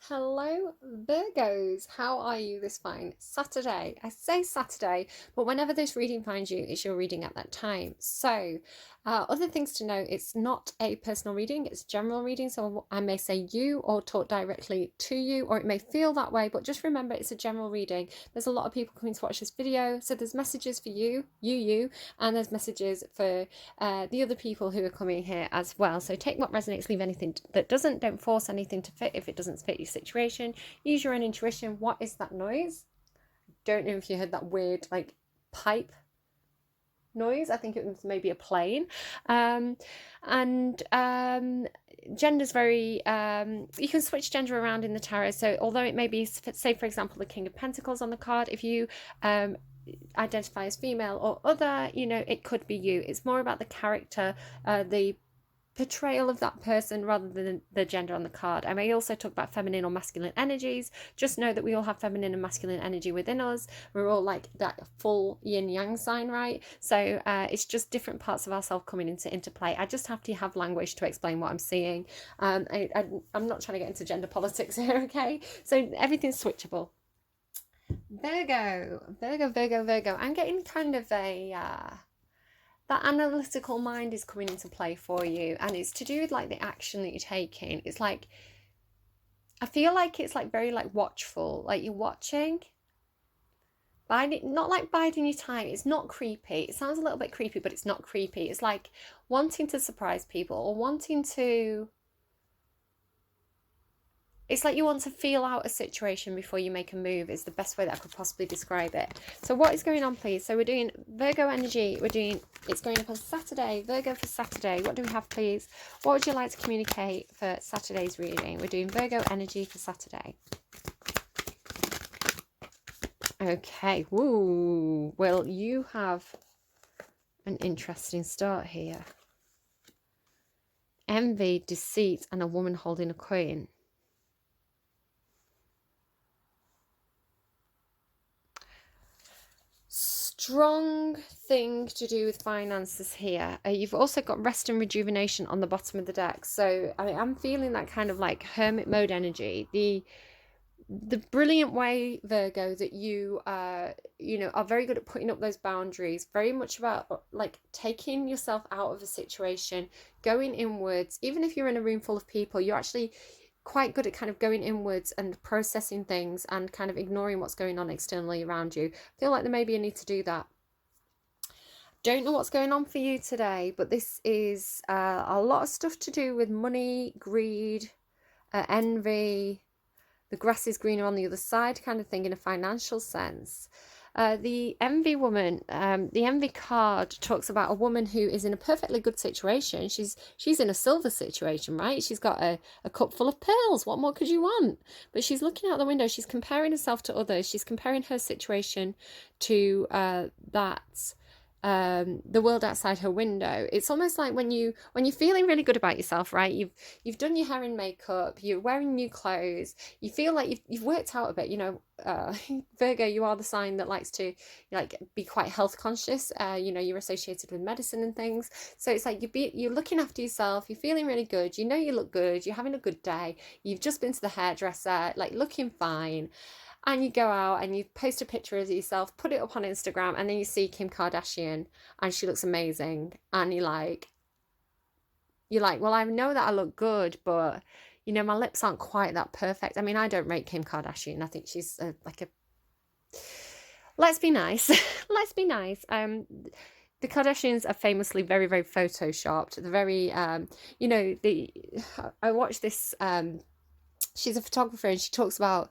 Hello, Virgos. How are you this fine Saturday? I say Saturday, but whenever this reading finds you, it's your reading at that time. So, other things to know, it's not a personal reading, it's general reading. So, I may say you or talk directly to you, or it may feel that way, but just remember it's a general reading. There's a lot of people coming to watch this video, so there's messages for you, and there's messages for the other people who are coming here as well. So, take what resonates, leave anything that doesn't. Don't force anything to fit if it doesn't fit your situation. Use your own intuition. What is that noise? Don't know if you heard that weird like pipe noise. I think it was maybe a plane. And gender's very you can switch gender around in the tarot. So although it may be, say for example, the King of Pentacles on the card, if you identify as female or other, it could be you. It's more about the character, the portrayal of that person rather than the gender on the card. I may also talk about feminine or masculine energies. Just know that we all have feminine and masculine energy within us. We're all like that full yin yang sign, right? So it's just different parts of ourselves coming into interplay. I just have to have language to explain what I'm seeing. I'm not trying to get into gender politics here, okay? So everything's switchable. Virgo. I'm getting kind of a that analytical mind is coming into play for you, and it's to do with like the action that you're taking. It's like, I feel like it's like very like watchful, like you're watching, not like biding your time. It's not creepy. It sounds a little bit creepy, but it's not creepy. It's like wanting to surprise people or wanting to, it's like you want to feel out a situation before you make a move is the best way that I could possibly describe it. So what is going on, please? So we're doing Virgo energy. It's going up on Saturday. Virgo for Saturday. What do we have, please? What would you like to communicate for Saturday's reading? We're doing Virgo energy for Saturday. Okay. Woo. Well, you have an interesting start here. Envy, deceit, and a woman holding a coin. Strong thing to do with finances here. You've also got rest and rejuvenation on the bottom of the deck. So I'm feeling that kind of like hermit mode energy. The brilliant way, Virgo, that you are very good at putting up those boundaries. Very much about like taking yourself out of a situation, going inwards. Even if you're in a room full of people, you're actually quite good at kind of going inwards and processing things and kind of ignoring what's going on externally around you. I feel like there may be a need to do that. Don't know what's going on for you today, but this is a lot of stuff to do with money, greed, envy, the grass is greener on the other side kind of thing in a financial sense. The envy woman, the envy card talks about a woman who is in a perfectly good situation. She's in a silver situation, right? She's got a cup full of pearls. What more could you want? But she's looking out the window. She's comparing herself to others. She's comparing her situation to the world outside her window. It's almost like when you're feeling really good about yourself, right? You've done your hair and makeup, you're wearing new clothes, you feel like you've worked out a bit, Virgo, you are the sign that likes to like be quite health conscious. You're associated with medicine and things, so it's like you're looking after yourself, you're feeling really good, you look good, you're having a good day, you've just been to the hairdresser, like looking fine. And you go out and you post a picture of yourself, put it up on Instagram, and then you see Kim Kardashian and she looks amazing. And you're like, well, I know that I look good, but, my lips aren't quite that perfect. I mean, I don't rate Kim Kardashian. I think she's let's be nice. Let's be nice. The Kardashians are famously very, very photoshopped. They're very, I watched this, she's a photographer and she talks about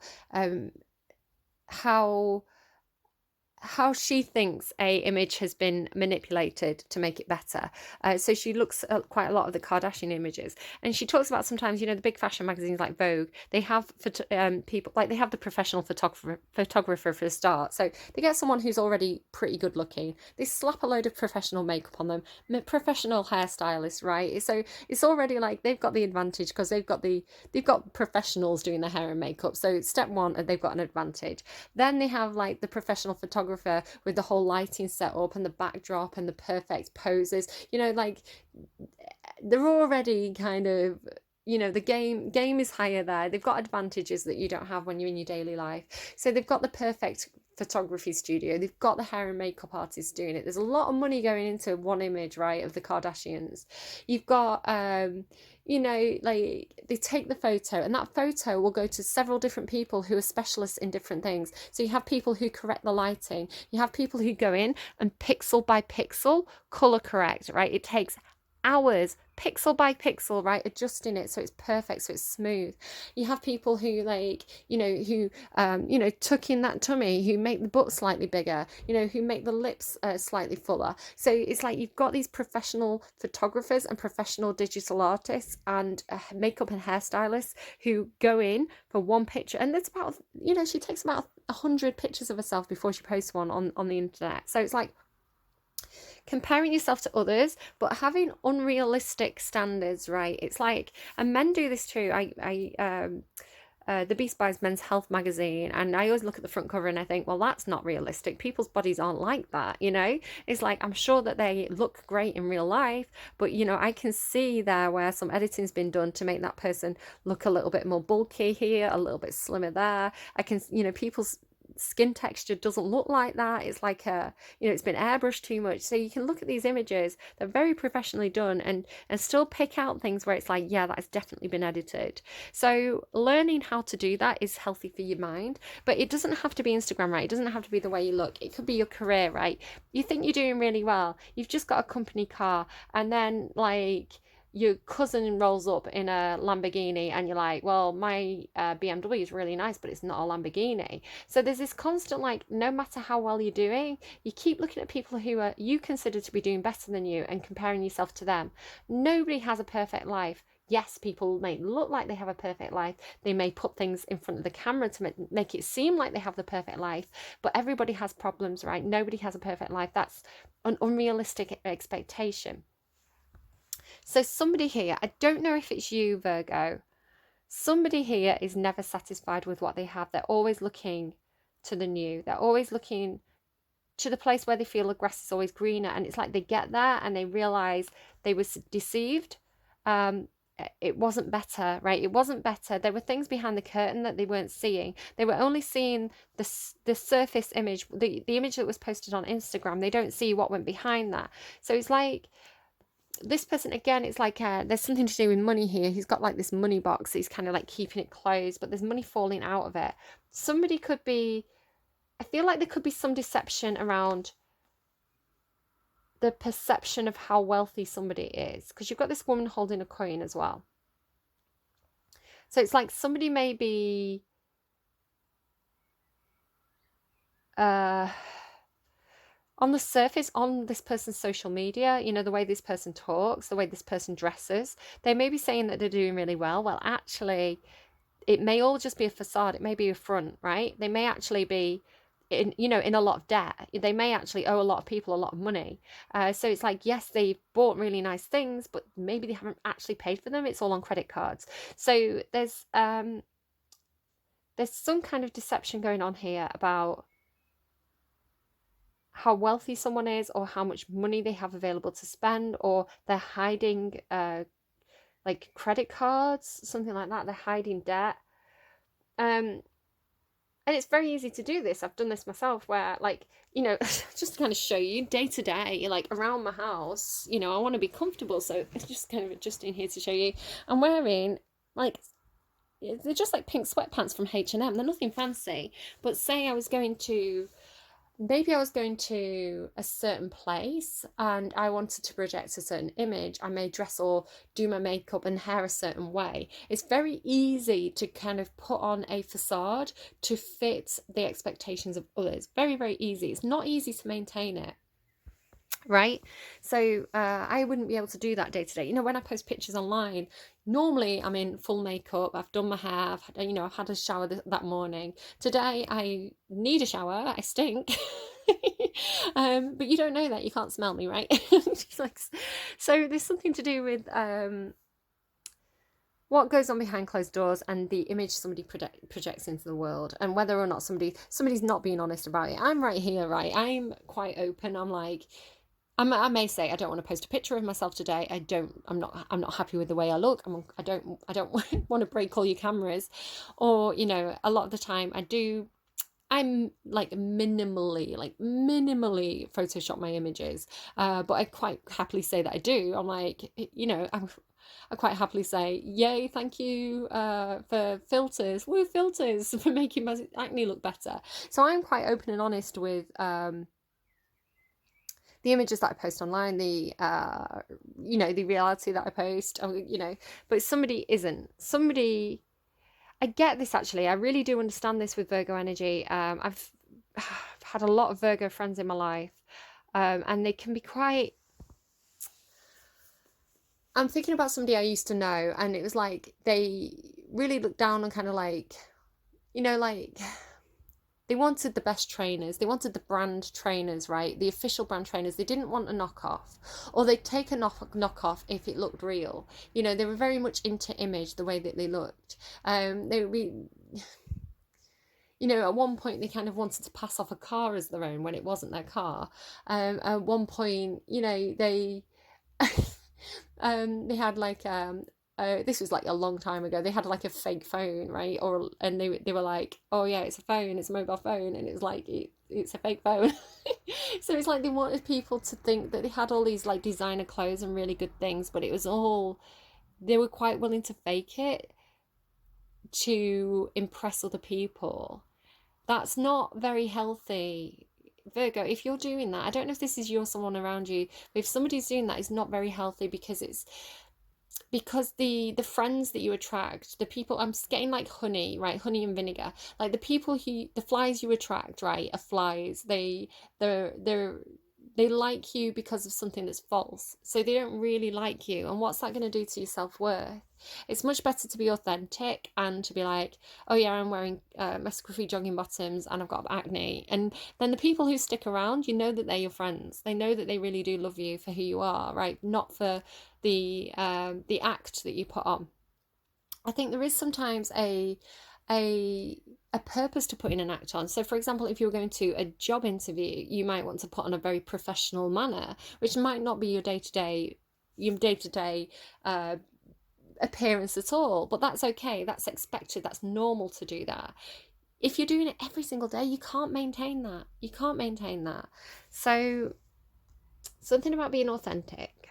how she thinks a image has been manipulated to make it better. So she looks at quite a lot of the Kardashian images, and she talks about sometimes, the big fashion magazines like Vogue, they have people, like they have the professional photographer for a start. So they get someone who's already pretty good looking. They slap a load of professional makeup on them, professional hairstylists, right? So it's already like they've got the advantage because they've got professionals doing their hair and makeup. So step one, they've got an advantage. Then they have like the professional photographer with the whole lighting set up and the backdrop and the perfect poses, like they're already kind of the game is higher there. They've got advantages that you don't have when you're in your daily life. So they've got the perfect photography studio, they've got the hair and makeup artists doing it. There's a lot of money going into one image, right, of the Kardashians. You've got like they take the photo, and that photo will go to several different people who are specialists in different things. So you have people who correct the lighting, you have people who go in and pixel by pixel color correct, right? It takes hours, pixel by pixel, right, adjusting it so it's perfect, so it's smooth. You have people who tuck in that tummy, who make the butt slightly bigger, who make the lips slightly fuller. So it's like you've got these professional photographers and professional digital artists and makeup and hairstylists who go in for one picture, and it's about, she takes about 100 pictures of herself before she posts one on the internet. So it's like comparing yourself to others, but having unrealistic standards, right? It's like, and men do this too. The Beast buys Men's Health magazine, and I always look at the front cover and I think, well, that's not realistic. People's bodies aren't like that, It's like, I'm sure that they look great in real life, but I can see there where some editing's been done to make that person look a little bit more bulky here, a little bit slimmer there. I can, people's skin texture doesn't look like that. It's like it's been airbrushed too much. So you can look at these images, they're very professionally done, and still pick out things where it's like, yeah, that has definitely been edited. So learning how to do that is healthy for your mind, but it doesn't have to be Instagram, right? It doesn't have to be the way you look. It could be your career, right? You think you're doing really well, you've just got a company car, and then like your cousin rolls up in a Lamborghini and you're like, well, my BMW is really nice, but it's not a Lamborghini. So there's this constant, like, no matter how well you're doing, you keep looking at people who are you consider to be doing better than you and comparing yourself to them. Nobody has a perfect life. Yes, people may look like they have a perfect life. They may put things in front of the camera to make it seem like they have the perfect life, but everybody has problems, right? Nobody has a perfect life. That's an unrealistic expectation. So somebody here, I don't know if it's you, Virgo, somebody here is never satisfied with what they have. They're always looking to the new. They're always looking to the place where they feel the grass is always greener. And it's like they get there and they realize they were deceived. It wasn't better, right? It wasn't better. There were things behind the curtain that they weren't seeing. They were only seeing the surface image, the image that was posted on Instagram. They don't see what went behind that. So it's like, this person, again, it's like there's something to do with money here. He's got like this money box, he's kind of like keeping it closed, but there's money falling out of it. Somebody could be, I feel like there could be some deception around the perception of how wealthy somebody is, because you've got this woman holding a coin as well. So it's like somebody may be on the surface, on this person's social media, the way this person talks, the way this person dresses, they may be saying that they're doing really well. Well, actually, it may all just be a facade. It may be a front, right? They may actually be in a lot of debt. They may actually owe a lot of people a lot of money. So it's like, yes, they've bought really nice things, but maybe they haven't actually paid for them. It's all on credit cards. So there's some kind of deception going on here about how wealthy someone is, or how much money they have available to spend, or they're hiding like credit cards, something like that. They're hiding debt. And it's very easy to do this. I've done this myself, where like, just to kind of show you day to day, like around my house, I want to be comfortable. So it's just kind of adjusting here to show you. I'm wearing like, they're just like pink sweatpants from H&M. They're nothing fancy, but say maybe I was going to a certain place and I wanted to project a certain image. I may dress or do my makeup and hair a certain way. It's very easy to kind of put on a facade to fit the expectations of others. Very, very easy. It's not easy to maintain it. Right? So I wouldn't be able to do that day to day. When I post pictures online, normally I'm in full makeup, I've done my hair, I've had a shower that morning. Today I need a shower, I stink. But you don't know that, you can't smell me, right? So there's something to do with what goes on behind closed doors and the image somebody projects into the world, and whether or not somebody's not being honest about it. I'm right here, right? I'm quite open. I'm like, I may say I don't want to post a picture of myself today. I'm not happy with the way I look. I don't want to break all your cameras, or a lot of the time I'm like minimally Photoshop my images, but I quite happily say that I do. I'm like, I quite happily say, yay, thank you for filters, woo filters, for making my acne look better. So I'm quite open and honest with the images that I post online, the the reality that I post, but somebody isn't. Somebody, I get this actually. I really do understand this with Virgo energy. I've had a lot of Virgo friends in my life, and they can be quite. I'm thinking about somebody I used to know, and it was like they really looked down on kind of like, like they wanted the best trainers. They wanted the brand trainers, right? The official brand trainers. They didn't want a knockoff, or they'd take a knockoff if it looked real. They were very much into image, the way that they looked. They would be, at one point they kind of wanted to pass off a car as their own when it wasn't their car. At one point, they they had like this was like a long time ago. They had like a fake phone, right? And they were like, oh yeah, it's a phone, it's a mobile phone, and it's like it's a fake phone. So it's like they wanted people to think that they had all these like designer clothes and really good things, but it was all, they were quite willing to fake it to impress other people. That's not very healthy. Virgo, if you're doing that, I don't know if this is you or someone around you, but if somebody's doing that, it's not very healthy, because the friends that you attract, the people, I'm getting like honey, right? Honey and vinegar. Like the flies you attract, right, are flies. They like you because of something that's false. So they don't really like you. And what's that going to do to your self-worth? It's much better to be authentic and to be like, oh yeah, I'm wearing my scruffy jogging bottoms and I've got acne. And then the people who stick around, that they're your friends. They know that they really do love you for who you are, right? Not for the act that you put on. I think there is sometimes a purpose to putting an act on. So for example, if you're going to a job interview, you might want to put on a very professional manner, which might not be your day-to-day appearance at all, but that's okay. That's expected. That's normal to do that. If you're doing it every single day, you can't maintain that. So something about being authentic,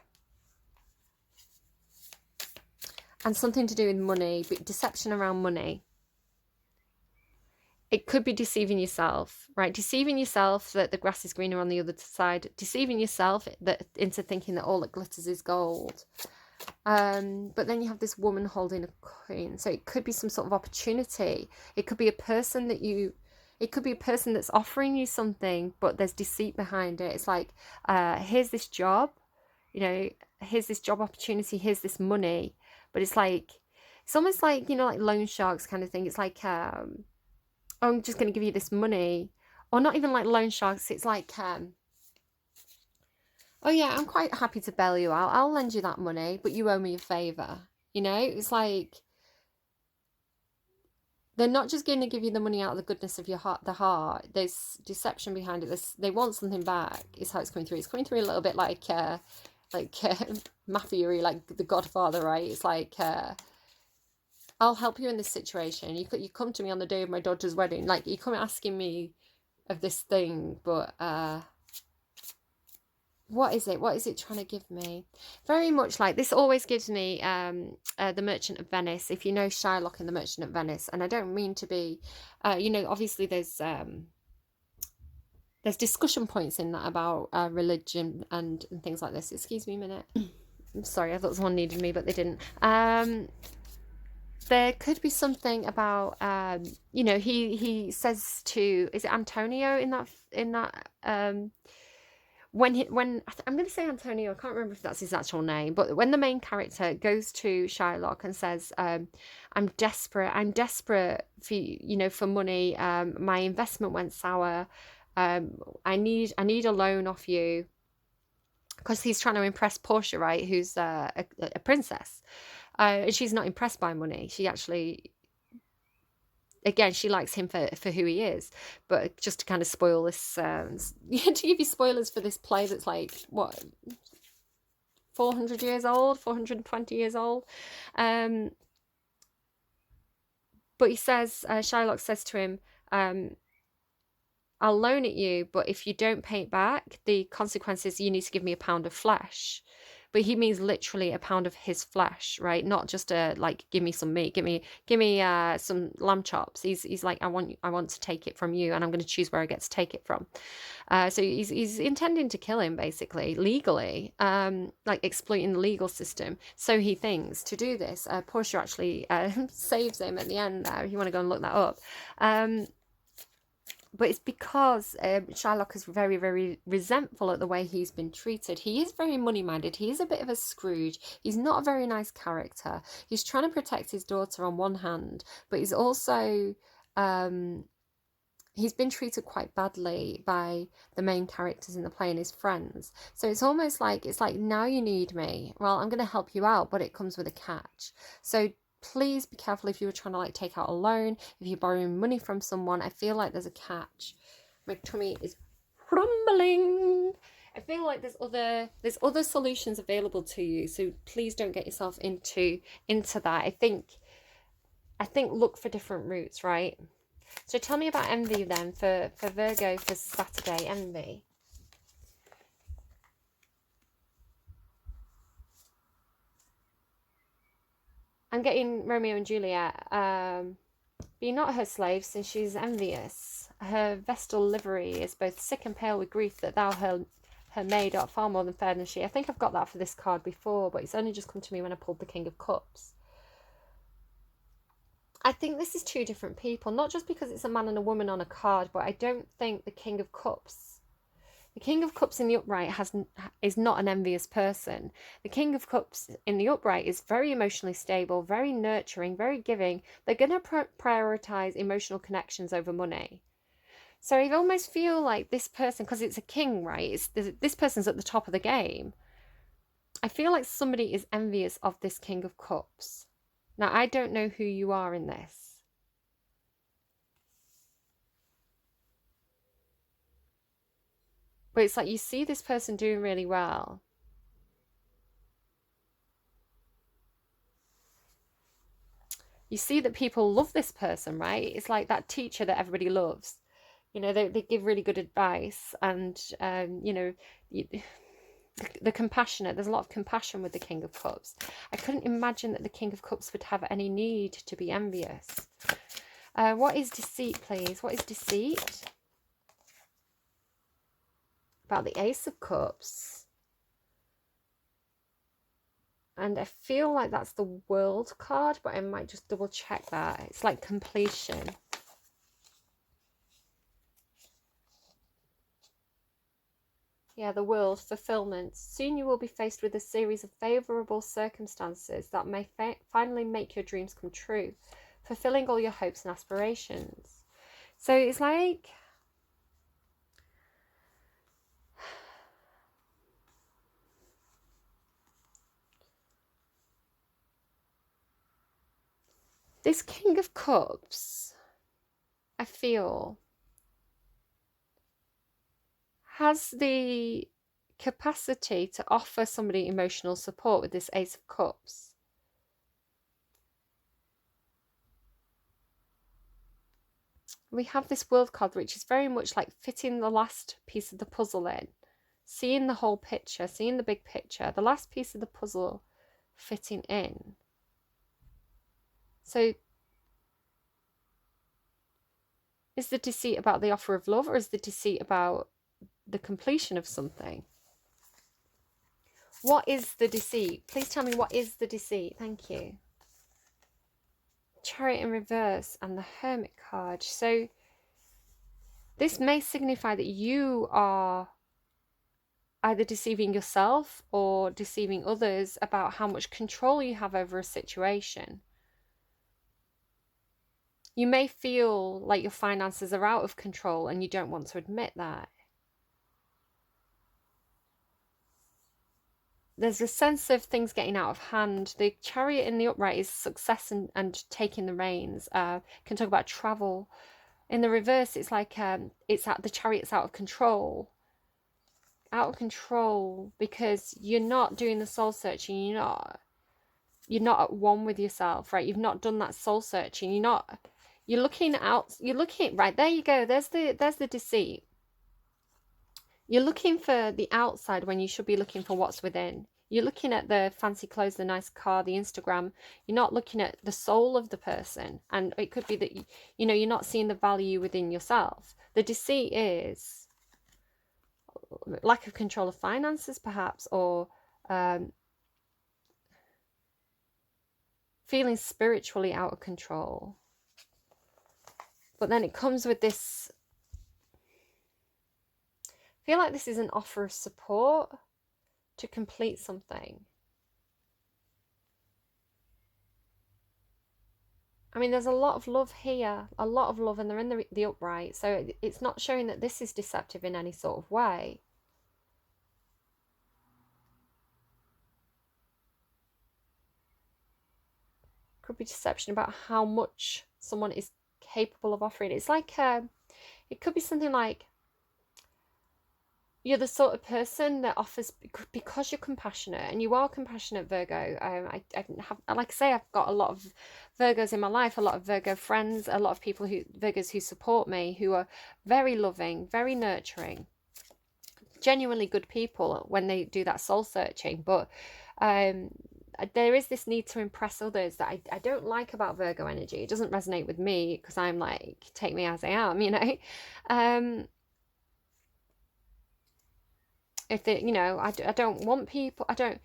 and something to do with money, but deception around money. It could be deceiving yourself, right? Deceiving yourself that the grass is greener on the other side. Deceiving yourself into thinking that all that glitters is gold. But then you have this woman holding a coin. So it could be some sort of opportunity. It could be a person that's offering you something, but there's deceit behind it. It's like, here's this job, here's this job opportunity, here's this money. But it's almost like, like loan sharks kind of thing. It's like, I'm just going to give you this money. Or not even like loan sharks. It's like, oh yeah, I'm quite happy to bail you out. I'll lend you that money, but you owe me a favour. It's like, they're not just going to give you the money out of the goodness of your heart. There's deception behind it. They want something back, is how it's coming through. It's coming through a little bit like mafia-y, like The Godfather, right? It's like, I'll help you in this situation. You come to me on the day of my daughter's wedding. Like, you come asking me of this thing, but what is it? What is it trying to give me? Very much like, this always gives me The Merchant of Venice. If you know Shylock in The Merchant of Venice, and I don't mean to be, obviously there's discussion points in that about religion and things like this. Excuse me a minute. I'm sorry, I thought someone needed me, but they didn't. There could be something about, he says to, is it Antonio in that when I'm going to say Antonio, I can't remember if that's his actual name, but when the main character goes to Shylock and says, I'm desperate for for money, my investment went sour, I need a loan off you, because he's trying to impress Portia, right, who's a princess. And she's not impressed by money. She actually, again, she likes him for who he is. But just to kind of spoil this, to give you spoilers for this play that's like, what, 400 years old, 420 years old. But he says, Shylock says to him, I'll loan it you, but if you don't pay it back, the consequence is you need to give me a pound of flesh. But he means literally a pound of his flesh, right? Not just like, give me some meat, give me some lamb chops. He's like, I want to take it from you, and I'm going to choose where I get to take it from. So he's intending to kill him, basically, legally, like exploiting the legal system. So he thinks to do this. Portia actually saves him at the end there, if you want to go and look that up. But it's because Shylock is very, very resentful at the way he's been treated. He is very money-minded. He is a bit of a Scrooge. He's not a very nice character. He's trying to protect his daughter on one hand, but he's also... he's been treated quite badly by the main characters in the play and his friends. So it's almost like, now you need me. Well, I'm going to help you out, but it comes with a catch. So please be careful if you were trying to like take out a loan, if you're borrowing money from someone. I feel like there's a catch. My tummy is rumbling. I feel like there's other solutions available to you, so please don't get yourself into that. I think look for different routes, right? So tell me about envy then for Virgo for Saturday. Envy. I'm getting Romeo and Juliet. Be not her slave, since she's envious. Her vestal livery is both sick and pale with grief that thou her maid art far more than fair than she. I think I've got that for this card before, but it's only just come to me when I pulled the King of Cups. I think this is two different people, not just because it's a man and a woman on a card, but I don't think the King of Cups in the upright is not an envious person. The King of Cups in the upright is very emotionally stable, very nurturing, very giving. They're going to prioritize emotional connections over money. So I almost feel like this person, because it's a king, right? This person's at the top of the game. I feel like somebody is envious of this King of Cups. Now, I don't know who you are in this. But it's like you see this person doing really well. You see that people love this person, right? It's like that teacher that everybody loves. You know, they give really good advice, and, you know, the compassionate. There's a lot of compassion with the King of Cups. I couldn't imagine that the King of Cups would have any need to be envious. What is deceit, please? What is deceit? About the Ace of Cups. And I feel like that's the World card, but I might just double check that. It's like completion. Yeah, the World, fulfillment. Soon you will be faced with a series of favourable circumstances that may finally make your dreams come true, fulfilling all your hopes and aspirations. So it's like... this King of Cups, I feel, has the capacity to offer somebody emotional support with this Ace of Cups. We have this World card, which is very much like fitting the last piece of the puzzle in, seeing the whole picture, seeing the big picture, the last piece of the puzzle fitting in. So is the deceit about the offer of love, or is the deceit about the completion of something? What is the deceit? Please tell me, what is the deceit? Thank you. Chariot in reverse and the Hermit card. So this may signify that you are either deceiving yourself or deceiving others about how much control you have over a situation. You may feel like your finances are out of control and you don't want to admit that. there's a sense of things getting out of hand. The Chariot in the upright is success and taking the reins. Can talk about travel. In the reverse, it's like the Chariot's out of control because you're not doing the soul searching. You're not at one with yourself, right? You've not done that soul searching. You're looking out. You're looking right there. You go. There's the deceit. You're looking for the outside when you should be looking for what's within. You're looking at the fancy clothes, the nice car, the Instagram. You're not looking at the soul of the person. And it could be that, you're not seeing the value within yourself. The deceit is lack of control of finances, perhaps, or feeling spiritually out of control. But then it comes with this, I feel like this is an offer of support to complete something. I mean, there's a lot of love here, a lot of love, and they're in the upright. So it's not showing that this is deceptive in any sort of way. Could be deception about how much someone is capable of offering. It's like, it could be something like, you're the sort of person that offers, because you're compassionate, and you are compassionate, Virgo. I have, like I say, I've got a lot of Virgos in my life, a lot of Virgo friends, a lot of people Virgos who support me, who are very loving, very nurturing, genuinely good people when they do that soul searching. But there is this need to impress others that I don't like about Virgo energy. It doesn't resonate with me because I'm like, take me as I am, if it, I don't want people, I don't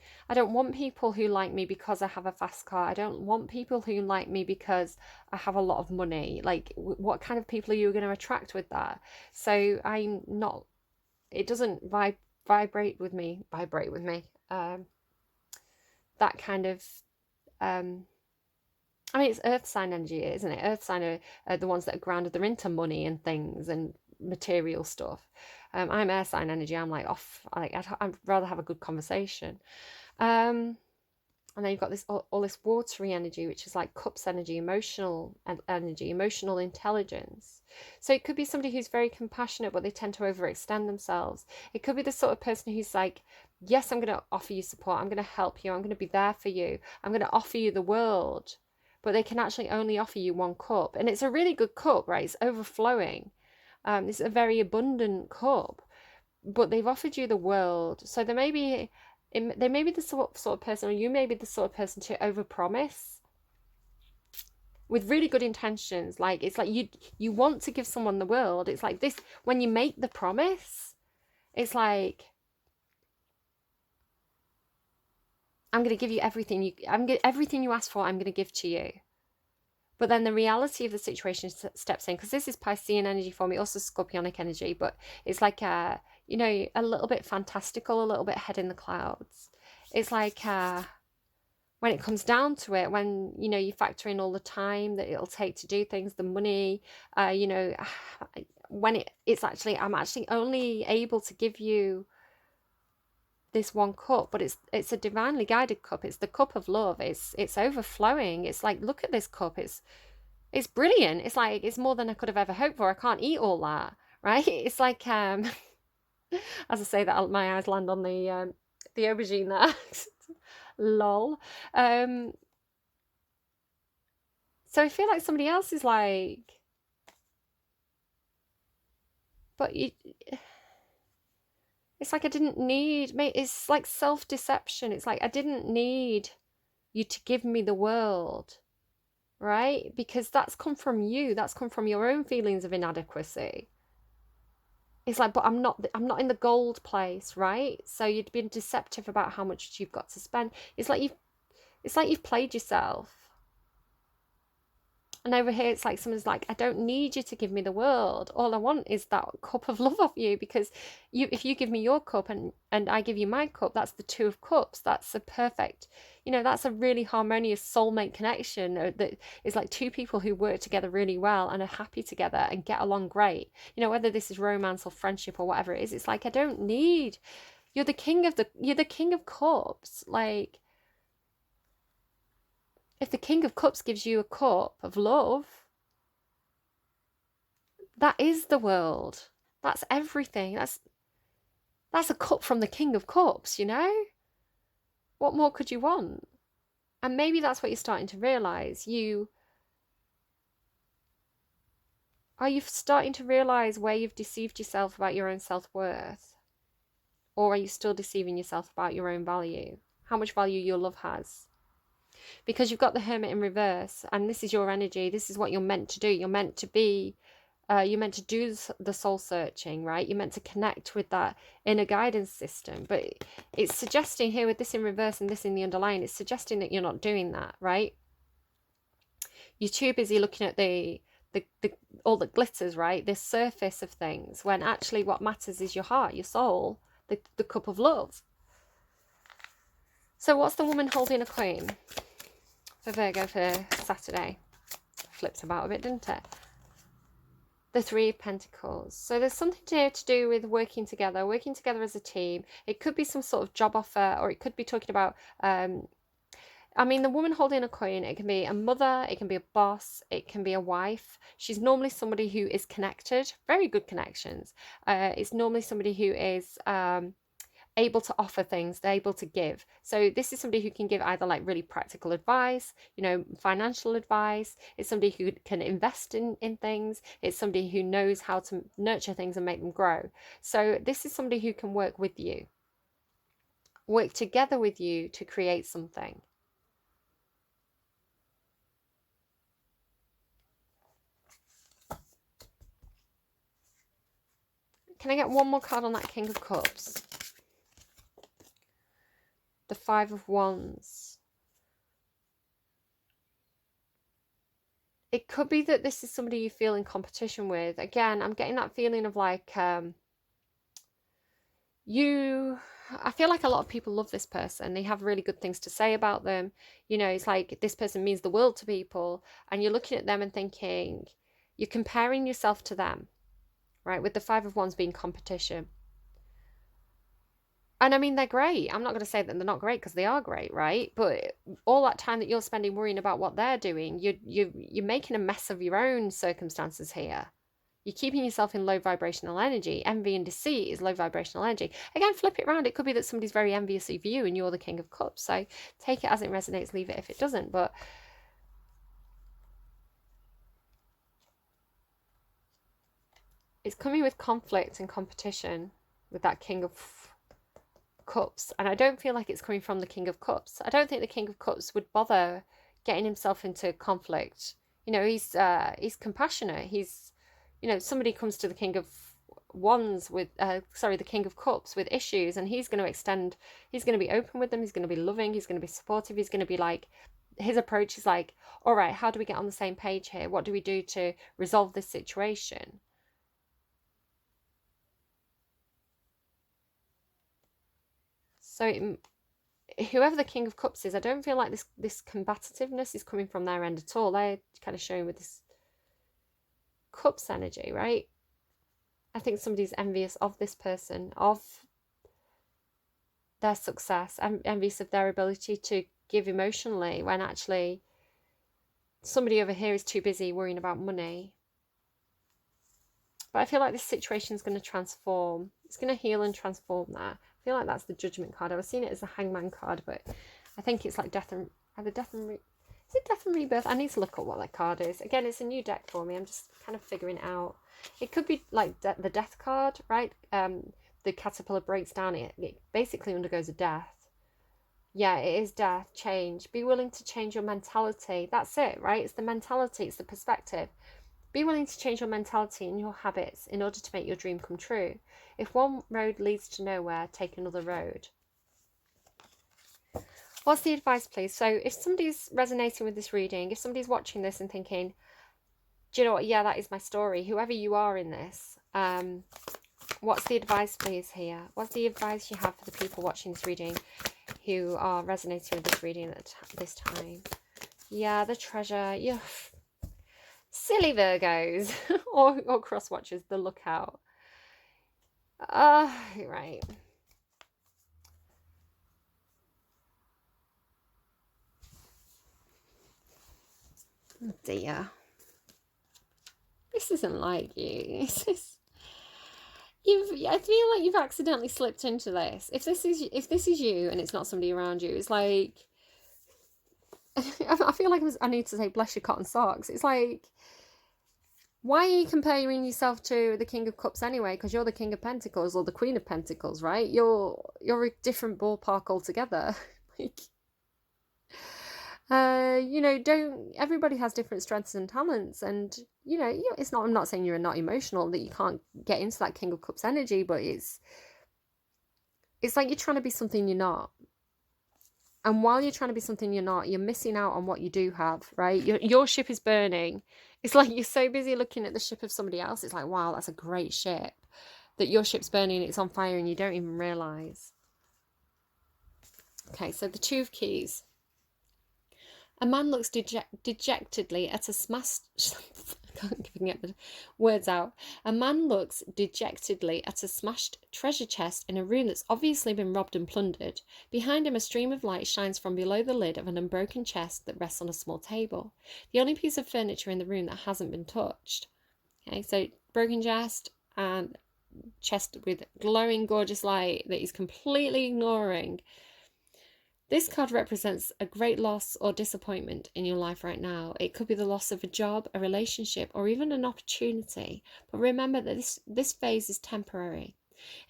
want people who like me because I have a fast car. I don't want people who like me because I have a lot of money. Like, what kind of people are you going to attract with that? So I'm not, it doesn't vibrate with me. That kind of, I mean, it's earth sign energy, isn't it? Earth sign are the ones that are grounded. They're into money and things and material stuff. I'm air sign energy. I'm like off. I'd rather have a good conversation. And then you've got this all this watery energy, which is like cups energy, emotional energy, emotional intelligence. So it could be somebody who's very compassionate, but they tend to overextend themselves. It could be the sort of person who's like, yes, I'm going to offer you support. I'm going to help you. I'm going to be there for you. I'm going to offer you the world. But they can actually only offer you one cup. And it's a really good cup, right? It's overflowing. It's a very abundant cup, but they've offered you the world. So they may be the sort of person, or you may be the sort of person to overpromise with really good intentions. Like, it's like you want to give someone the world. It's like this, when you make the promise, it's like, I'm going to give you everything. Everything you ask for, I'm going to give to you. But then the reality of the situation steps in, because this is Piscean energy for me, also Scorpionic energy, but it's like, a little bit fantastical, a little bit head in the clouds. It's like, when it comes down to it, when, you factor in all the time that it'll take to do things, the money, when I'm actually only able to give you this one cup, but it's a divinely guided cup. It's the cup of love. It's overflowing. It's like, look at this cup. It's brilliant. It's like, it's more than I could have ever hoped for. I can't eat all that, right? It's like, as I say that, my eyes land on the aubergine there. Lol. So I feel like somebody else is like, but it's like, I didn't need, it's like self-deception. It's like, I didn't need you to give me the world, right? Because that's come from you. That's come from your own feelings of inadequacy. It's like, but I'm not in the gold place, right? So you'd been deceptive about how much you've got to spend. It's like you've played yourself. And over here, it's like someone's like, I don't need you to give me the world. All I want is that cup of love of you, because if you give me your cup and I give you my cup, that's the two of cups. That's a perfect, that's a really harmonious soulmate connection that is like two people who work together really well and are happy together and get along great. Whether this is romance or friendship or whatever it is, it's like, I don't need You're the king of cups. Like, if the king of cups gives you a cup of love, that is the world. That's everything. That's a cup from the king of cups, you know? What more could you want? And maybe that's what you're starting to realize. Are you starting to realize where you've deceived yourself about your own self-worth? Or are you still deceiving yourself about your own value? How much value your love has? Because you've got the Hermit in reverse, and this is your energy. This is what you're meant to do. You're meant to be, you're meant to do the soul searching, right? You're meant to connect with that inner guidance system. But it's suggesting here, with this in reverse and this in the underlying, it's suggesting that you're not doing that, right? You're too busy looking at the all that glitters, right? The surface of things, when actually what matters is your heart, your soul, the cup of love. So what's the woman holding a coin for Virgo for Saturday? Flipped about a bit, didn't it? The Three of Pentacles. So there's something here to do with working together as a team. It could be some sort of job offer, or it could be talking about I mean, the woman holding a coin, it can be a mother, it can be a boss, it can be a wife. She's normally somebody who is connected, very good connections. It's normally somebody who is able to offer things, they're able to give. So this is somebody who can give either like really practical advice, you know, financial advice. It's somebody who can invest in things. It's somebody who knows how to nurture things and make them grow. So this is somebody who can work with you, work together with you to create something. Can I get one more card on that King of Cups? The Five of Wands. It could be that this is somebody you feel in competition with. Again, I'm getting that feeling of like, I feel like a lot of people love this person. They have really good things to say about them. You know, it's like this person means the world to people. And you're looking at them and thinking, you're comparing yourself to them, right? With the Five of Wands being competition. And I mean, they're great. I'm not going to say that they're not great, because they are great, right? But all that time that you're spending worrying about what they're doing, you're making a mess of your own circumstances here. You're keeping yourself in low vibrational energy. Envy and deceit is low vibrational energy. Again, flip it around. It could be that somebody's very envious of you and you're the King of Cups. So take it as it resonates, leave it if it doesn't. But it's coming with conflict and competition with that King of Cups. And I don't feel like it's coming from the King of Cups. I don't think the King of Cups would bother getting himself into conflict. You know, he's compassionate. He's, you know, somebody comes to the King of Wands with, the King of Cups with issues, and he's going to be open with them. He's going to be loving. He's going to be supportive. He's going to be like, his approach is like, all right, how do we get on the same page here? What do we do to resolve this situation? So whoever the King of Cups is, I don't feel like this combativeness is coming from their end at all. They're kind of showing with this Cups energy, right? I think somebody's envious of this person, of their success, envious of their ability to give emotionally, when actually somebody over here is too busy worrying about money. But I feel like this situation is going to transform. It's going to heal and transform that. I feel like that's the Judgment card. I was seeing it as a Hangman card, but I think it's like is it Death and Rebirth? I need to look at what that card is. Again, it's a new deck for me. I'm just kind of figuring it out. It could be like the Death card, right? The caterpillar breaks down. It basically undergoes a death. Yeah, it is death, change. Be willing to change your mentality. That's it, right? It's the mentality. It's the perspective. Be willing to change your mentality and your habits in order to make your dream come true. If one road leads to nowhere, take another road. What's the advice, please? So if somebody's resonating with this reading, if somebody's watching this and thinking, do you know what? Yeah, that is my story. Whoever you are in this, what's the advice, please, here? What's the advice you have for the people watching this reading who are resonating with this reading at this time? Yeah, the treasure. Yeah. Silly Virgos or cross watchers, the lookout. Right. Oh dear. This isn't like you. I feel like you've accidentally slipped into this. If this is you and it's not somebody around you, it's like I feel like I need to say bless your cotton socks. It's like, why are you comparing yourself to the King of Cups anyway? Because you're the King of Pentacles or the Queen of Pentacles, right? You're a different ballpark altogether. Like, don't. Everybody has different strengths and talents, and it's not. I'm not saying you're not emotional, that you can't get into that King of Cups energy, but it's like you're trying to be something you're not. And while you're trying to be something you're not, you're missing out on what you do have, right? Your ship is burning. It's like you're so busy looking at the ship of somebody else. It's like, wow, that's a great ship. That your ship's burning, it's on fire, and you don't even realise. Okay, so the Two of Keys. A man looks dejectedly at a smashed... I can't get the words out. A man looks dejectedly at a smashed treasure chest in a room that's obviously been robbed and plundered. Behind him, a stream of light shines from below the lid of an unbroken chest that rests on a small table. The only piece of furniture in the room that hasn't been touched. Okay, so broken chest and chest with glowing, gorgeous light that he's completely ignoring. This card represents a great loss or disappointment in your life right now. It could be the loss of a job, a relationship, or even an opportunity. But remember that this phase is temporary.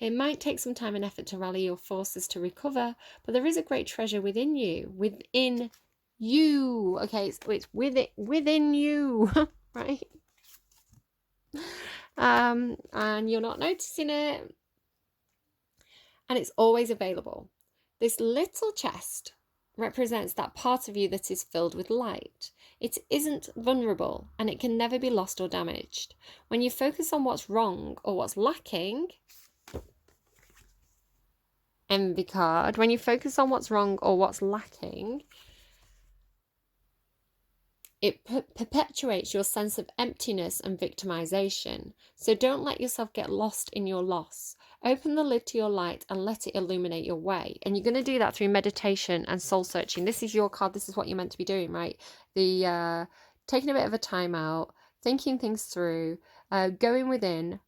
It might take some time and effort to rally your forces to recover, but there is a great treasure within you. Within you. Okay, it's within you, right? And you're not noticing it. And it's always available. This little chest represents that part of you that is filled with light. It isn't vulnerable, and it can never be lost or damaged. When you focus on what's wrong or what's lacking, envy card, when you focus on what's wrong or what's lacking, it perpetuates your sense of emptiness and victimization. So don't let yourself get lost in your loss. Open the lid to your light and let it illuminate your way. And you're going to do that through meditation and soul searching. This is your card. This is what you're meant to be doing, right? The taking a bit of a time out, thinking things through, going within,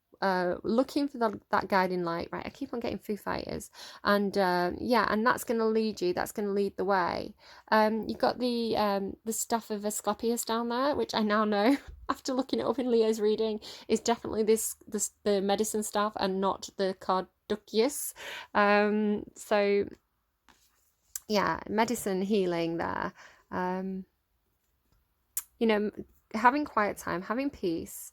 looking for that guiding light, right? I keep on getting Foo Fighters, and and that's going to lead you. That's going to lead the way. You've got the stuff of Asclepius down there, which I now know after looking it up in Leo's reading is definitely the medicine stuff and not the Carduchius. So yeah, medicine, healing there. Having quiet time, having peace.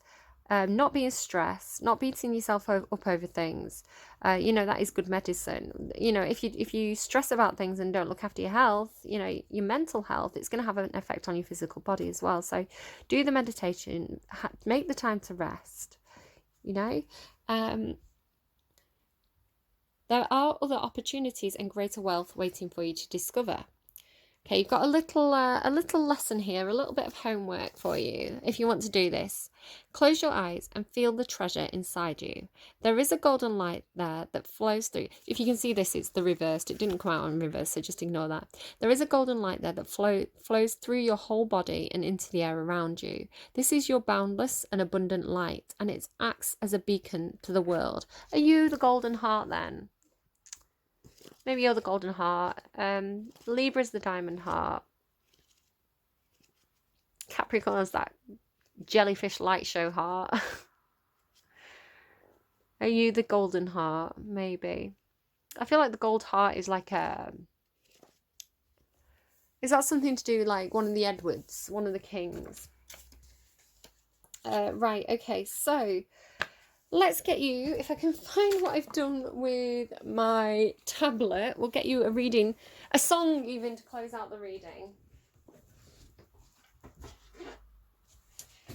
Not being stressed, not beating yourself up over things, that is good medicine. If you stress about things and don't look after your health, your mental health, it's going to have an effect on your physical body as well. So do the meditation, make the time to rest. There are other opportunities and greater wealth waiting for you to discover. Okay, you've got a little lesson here, a little bit of homework for you if you want to do this. Close your eyes and feel the treasure inside you. There is a golden light there that flows through. If you can see this, it's the reversed. It didn't come out on reverse, so just ignore that. There is a golden light there that flows through your whole body and into the air around you. This is your boundless and abundant light, and it acts as a beacon to the world. Are you the golden heart then? Maybe you're the golden heart. Libra's the diamond heart. Capricorn's that jellyfish light show heart. Are you the golden heart? Maybe. I feel like the gold heart is like is that something to do like one of the Edwards, one of the kings? Right, okay, so let's get you, if I can find what I've done with my tablet, we'll get you a reading, a song even to close out the reading.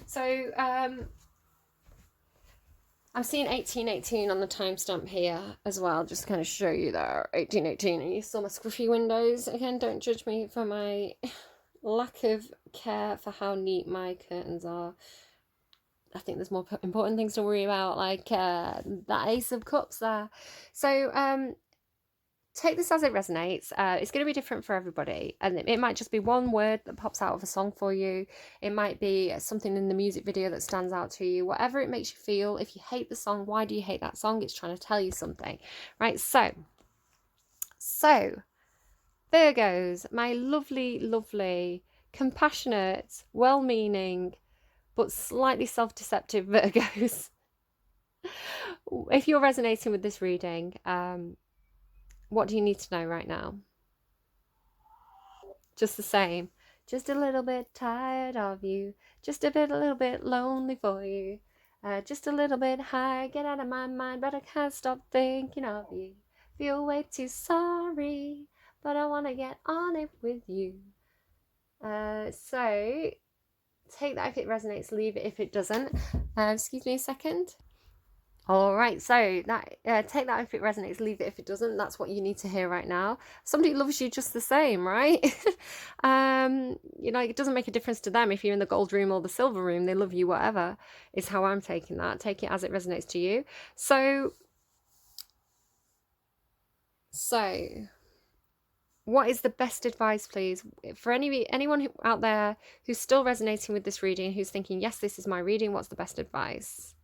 So, I'm seeing 1818 on the timestamp here as well, just to kind of show you there, 1818, and you saw my squiffy windows. Again, don't judge me for my lack of care for how neat my curtains are. I think there's more important things to worry about, like that Ace of Cups there. So take this as it resonates. It's going to be different for everybody, and it might just be one word that pops out of a song for you. It might be something in the music video that stands out to you. Whatever it makes you feel. If you hate the song, why do you hate that song? It's trying to tell you something, right? So Virgos, my lovely, lovely, compassionate, well-meaning, but slightly self-deceptive Virgos. If you're resonating with this reading, what do you need to know right now? Just the same. Just a little bit tired of you. Just a little bit lonely for you. Just a little bit high. Get out of my mind, but I can't stop thinking of you. Feel way too sorry, but I want to get on it with you. So take that if it resonates, leave it if it doesn't. Excuse me a second. All right, so that take that if it resonates, leave it if it doesn't. That's what you need to hear right now. Somebody loves you just the same, right? It doesn't make a difference to them if you're in the gold room or the silver room. They love you, whatever, is how I'm taking that. Take it as it resonates to you. So what is the best advice, please, for anyone out there who's still resonating with this reading, who's thinking, yes, this is my reading, what's the best advice?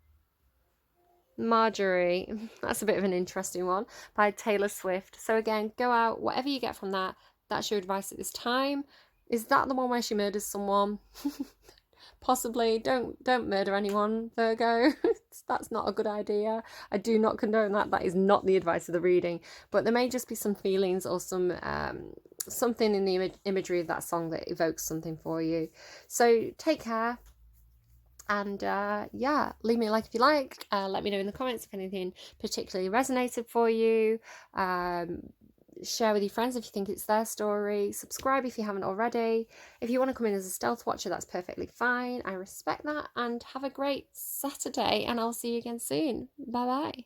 Marjorie, that's a bit of an interesting one, by Taylor Swift. So again, go out, whatever you get from that, that's your advice at this time. Is that the one where she murders someone? Possibly. Don't murder anyone, Virgo. That's not a good idea. I do not condone that. That is not the advice of the reading. But there may just be some feelings or some something in the imagery of that song that evokes something for you. So take care. And yeah, leave me a like if you like. Let me know in the comments if anything particularly resonated for you. Share with your friends if you think it's their story. Subscribe if you haven't already. If you want to come in as a stealth watcher, that's perfectly fine. I respect that. And have a great Saturday, and I'll see you again soon. Bye bye.